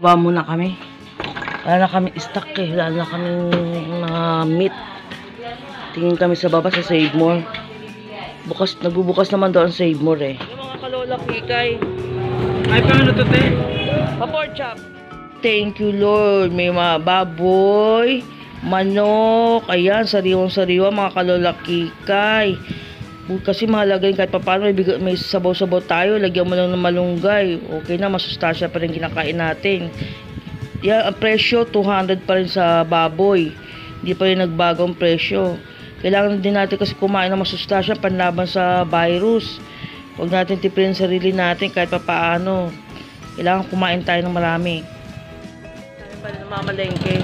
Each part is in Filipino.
Bawa muna kami. Wala na kami stock eh. Wala na kami meat. Tingin kami sa baba sa Save More. Nagbubukas naman doon Save More eh. Yung mga kalola kikay. Ay, paano to, te? Pa-pork chop. Thank you, Lord. May mga baboy, manok, ayan, sariwang-sariwa, mga kalola kikay. Kasi mahalaga yun kahit paano may sabaw-sabaw tayo, lagyan mo lang ng malunggay. Okay na, masustansya pa rin kinakain natin. Yan, ang presyo, 200 pa rin sa baboy. Hindi pa rin nagbago ang presyo. Kailangan din natin kasi kumain ng masustansya panlaban sa virus. Huwag natin tipirin sarili natin kahit paano. Kailangan kumain tayo ng marami. Dami pa rin namamalengke.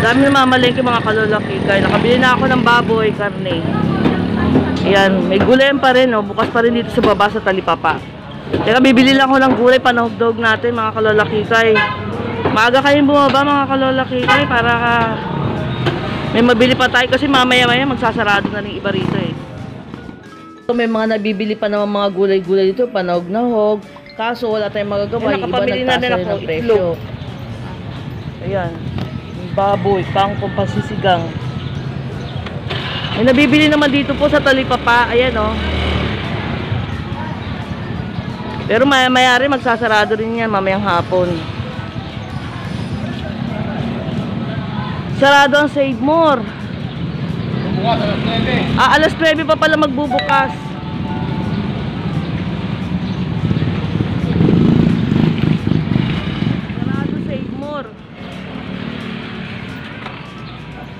Dami namamalengke mga kalola kikay. Nakabili na ako ng baboy, karne. Ayan, may gulay pa rin, oh. Bukas pa rin dito sa baba sa Talipapa. Kaya bibili lang ako ng gulay, panahugdog natin mga kalola kikay. Maaga kayong bumaba mga kalola kikay para may mabili pa tayo kasi mamaya-maya magsasarado na rin iba rito eh. So, may mga nabibili pa naman mga gulay-gulay dito, panahog-nahog. Kaso wala tayong magagawa, yung iba nagtaas na ng presyo. Ayan, baboy, kangkong, pasisigang. May nabibili naman dito po sa Talipapa. Ayan o. Pero maya rin magsasarado rin yan mamayang hapon. Sarado ang Save More. Bukas, alas 9. Alas 9 pa pala magbubukas. Sarado Save More.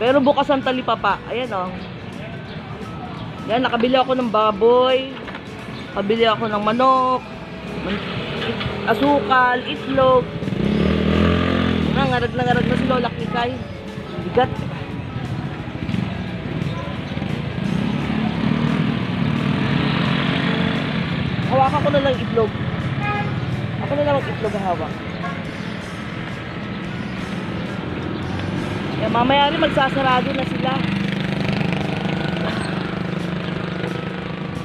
Pero bukas ang Talipapa. Ayan o. Yan, nakabili ako ng baboy, nakabili ako ng manok, asukal, itlog. Nangarag na si Lola Kikay. Bigat. Hawakan ko na lang itlog. Ako na lang mag-itlog ang hawak. Yan, mamaya rin magsasarado na sila.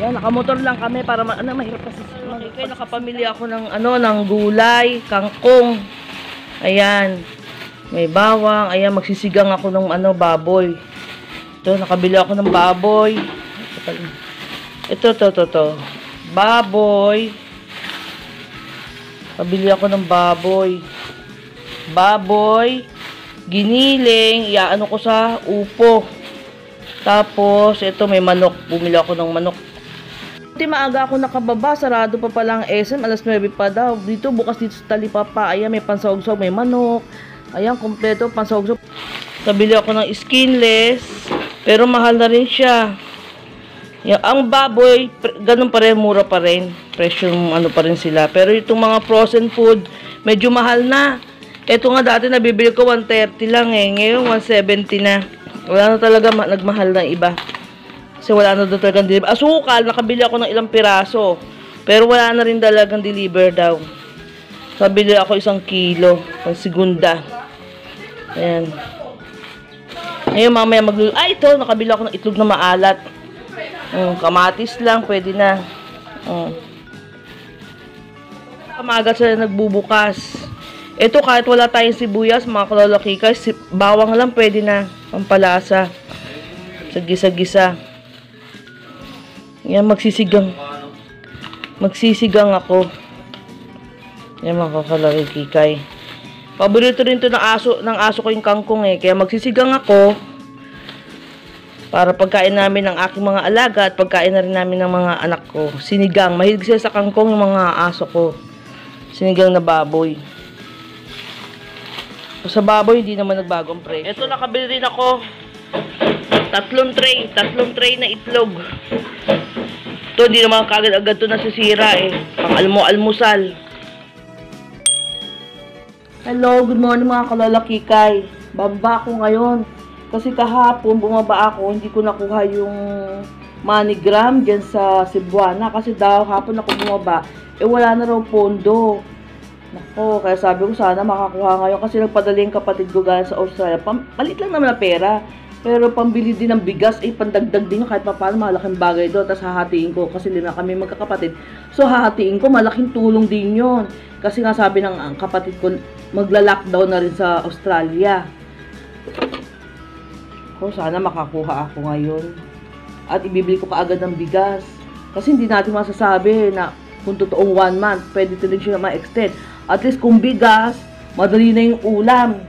Yan, nakamotor lang kami para mahirap kasi. Okay, nakapamili ako ng ng gulay, kangkong. Ayan. May bawang, ayan magsisigang ako ng baboy. Ito, nakabili ako ng baboy. Ito. Baboy. Kabili ako ng baboy. Baboy, giniling, iaano ko sa upo. Tapos, ito may manok. Bumili ako ng manok. Maaga ako nakababa, sarado pa palang SM, alas 9 pa daw. Dito, bukas dito sa Talipapa. Ayan, may pansawgsog, may manok. Ayan, kompleto, pansawgsog. Kabili ako ng skinless, pero mahal na rin siya. Yan, ang baboy, ganun pa rin, mura pa rin. Presyo, pa rin sila. Pero itong mga frozen food, medyo mahal na. Ito nga dati nabibili ko 130 lang eh. Ngayon, 170 na. Wala na talaga nagmahal na iba. Kasi wala na doon talagang deliver. Asukal, nakabili ako ng ilang piraso. Pero wala na rin talagang deliver daw. Kabili ako 1 kilo. Pang segunda. Ayan. Ngayon mamaya magluluto. Ito, nakabili ako ng itlog na maalat. Kamatis lang, pwede na. Kamaga sila nagbubukas. Ito, kahit wala tayong sibuyas, mga kalola kikay, bawang lang pwede na. Pampalasa. Sa gisa-gisa. Yan, magsisigang ako. Yan, mga kalola kikay. Paborito rin to ng aso ko yung kangkong eh. Kaya magsisigang ako para pagkain namin ng aking mga alaga at pagkain na rin namin ng mga anak ko. Sinigang. Mahilig sila sa kangkong yung mga aso ko. Sinigang na baboy. Sa baboy, hindi naman nagbago ang presyo. Ito, nakabili rin ako. 3 tray na itlog. Ito, hindi naman kagad-agad ito nasisira eh. Pang almusal. Hello, good morning mga kalola kikay. Baba ako ngayon. Kasi kahapon, bumaba ako, hindi ko nakuha yung MoneyGram dyan sa Cebuana. Kasi daw, hapon ako bumaba, wala na raw pondo. Nako, kaya sabi ko sana makakuha ngayon kasi nagpadala yung kapatid ko galing sa Australia. Palit lang naman na pera. Pero pambili din ng bigas, pandagdag din yung kahit pa paano malaking bagay doon. Tapos hahatiin ko kasi lima kami magkakapatid. So hahatiin ko, malaking tulong din yon. Kasi nga sabi ng ang kapatid ko, magla-lockdown na rin sa Australia. So sana makakuha ako ngayon. At ibibili ko kaagad ng bigas. Kasi hindi natin masasabi na kung totoong 1 month, pwede din siya ma-extend. At least kung bigas, madali na yung ulam.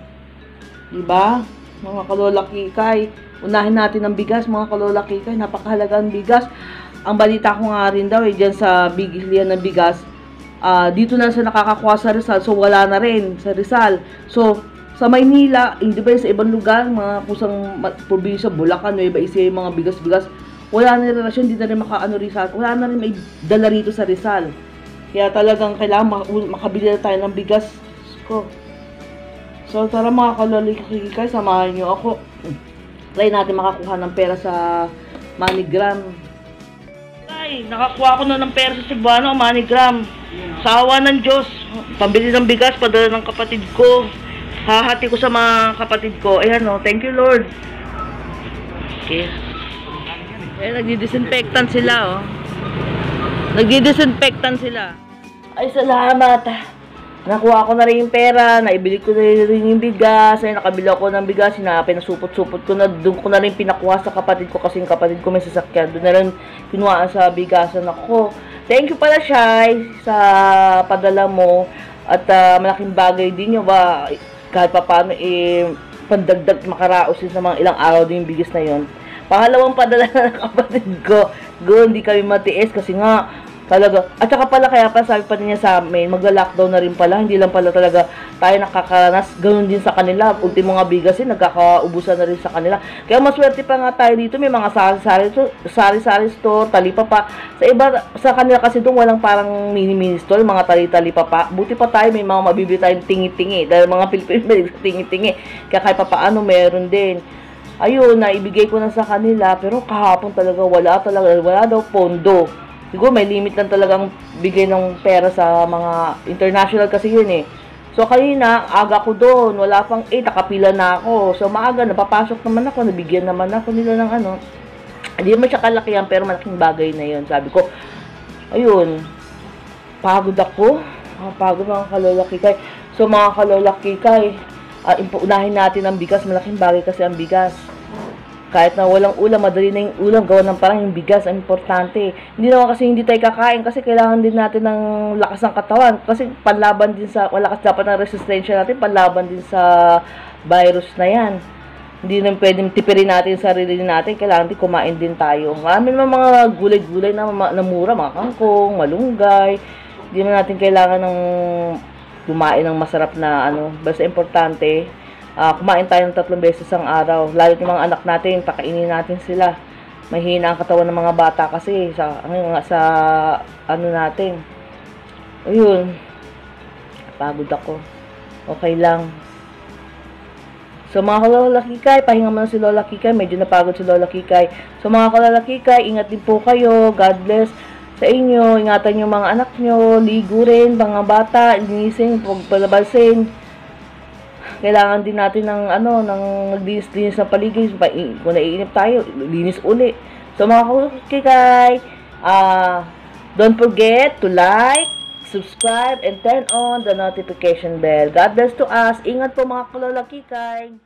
Diba? Mga kalola kikay, unahin natin ang bigas, mga kalola kikay, napakahalaga ang bigas. Ang balita ko nga rin daw, dyan sa bigilian ng bigas, dito na sa nakakakuha sa Rizal, so wala na rin sa Rizal. So, sa Maynila, hindi ba sa ibang lugar, mga kusang probinsya, Bulacan, Nueva Ecija, yung mga bigas-bigas, wala na rin relasyon, hindi na rin makaano Rizal, wala na rin may dala rito sa Rizal. Kaya talagang kailangan makabili na tayo ng bigas ko. So, tara mga kalolakikay, samahan nyo ako. Try natin makakuha ng pera sa MoneyGram. Ay, nakakuha ko na ng pera sa Cebuano, MoneyGram. Sa awa ng Diyos, pambili ng bigas, padala ng kapatid ko. Hahati ko sa mga kapatid ko. Ayan o, thank you Lord. Okay. Ayan, nagdidisinfectant sila o. Nagdidisinfectant sila. Ay, salamat. Nakuha ko na rin yung pera, naibili ko na rin yung bigas, ay nakabili ako ng bigas, pinasupot-supot ko na, doon ko na rin pinakuha sa kapatid ko kasi yung kapatid ko may sasakyan, doon na rin kinuhaan sa bigasan ako. Thank you pala, Shai, sa padala mo, at malaking bagay din yun ba, kahit pa paano, pandagdag makaraos sa mga ilang araw din yung bigas na yun. Pangalawang padala ng kapatid ko, hindi kami matiis kasi nga, talaga. At saka pala, kaya pa sabi pa niya sa amin, magla-lockdown na rin pala. Hindi lang pala talaga tayo nakakaranas. Ganun din sa kanila. Ultimo nga bigasin, nagkakaubusan na rin sa kanila. Kaya maswerte pa nga tayo dito. May mga sari-sari store, talipapa. Sa iba, sa kanila kasi doon walang parang mini-mini store, mga talipapa. Buti pa tayo, may mga mabibili tayong tingi-tingi. Dahil mga Pilipino may tingi-tingi. Kaya kahit pa paano, meron din. Ayun, naibigay ko na sa kanila. Pero kahapon talaga, wala daw pondo. Siguro may limit lang talagang bigay ng pera sa mga international kasi yun eh. So kanina, aga ko doon, wala pang 8, nakapila na ako. So maaga, napapasok naman ako, nabigyan naman ako nila ng ano. Hindi naman siya kalakihan, pero malaking bagay na yun. Sabi ko, ayun, pagod ako. Pagod mga kalolakikay. So mga kalolakikay, unahin natin ang bigas, malaking bagay kasi ang bigas. Kahit na walang ulam, madali na yung ulam, gawa ng parang yung bigas, ang importante. Hindi naman kasi hindi tayo kakain kasi kailangan din natin ng lakas ng katawan. Kasi panlaban din sa, malakas dapat ng resistensya natin, panlaban din sa virus na yan. Hindi naman pwedeng tipirin natin sa sarili natin, kailangan din kumain din tayo. Marami naman mga gulay-gulay na mura, mga kangkong, malunggay. Hindi naman natin kailangan ng kumain ng masarap na ano. Basta importante, kumain tayo ng 3 beses ang araw. Lalo yung mga anak natin, pakainin natin sila. Mahina ang katawan ng mga bata kasi sa ano natin. Ayun. Pagod ako. Okay lang. So mga Lola Kikay, pahinga mo na si Lola Kikay. Medyo napagod si Lola Kikay. So mga Lola Kikay, ingat din po kayo. God bless sa inyo. Ingatan yung mga anak nyo. Ligo rin, mga bata. Linisin, pagpalabasin. Kailangan din natin ng naglinis-linis ng paligid. Kung naiinip tayo, linis uli. So mga kikay, don't forget to like, subscribe, and turn on the notification bell. God bless to us. Ingat po mga kalolakikay.